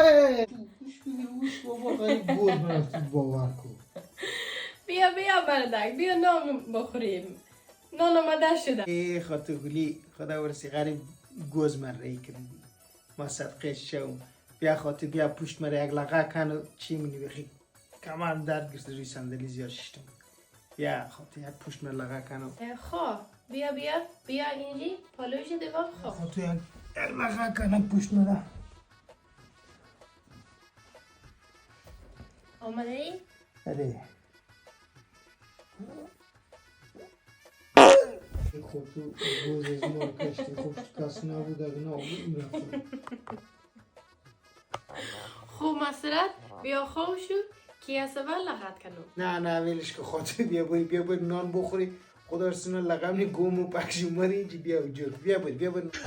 اوش بابا غریب گوز من تو باور کن. بیا بردک بیا نان بخوریم. نان آماده شده. ای خاطر گلی خدا ورسی غریب گوز من رای کردی. ما صدقه شوم. بیا خاطر بیا پشت مرا یک لقه کن و چی منی بخی کمان درد گرفت روی صندلی زیاد ششتم. بیا خاطر یک پشت مرا لقه کن و خو بیا اینجی پالوش دیوار خو. خاطر یک لقه کنم پشت مرا. آمده ای؟ اره. خب تو گوز از ما کشتی خب تو کس نبود اگه نبود میرفتم. خوب مسرت بیا خوب شو که از اول لغت کنم. نه ویلش که خاطر بیا باید نان بخوری خدا رسونه لقم نی گم و پکش اومد اینجی بیا اونجور بیا باید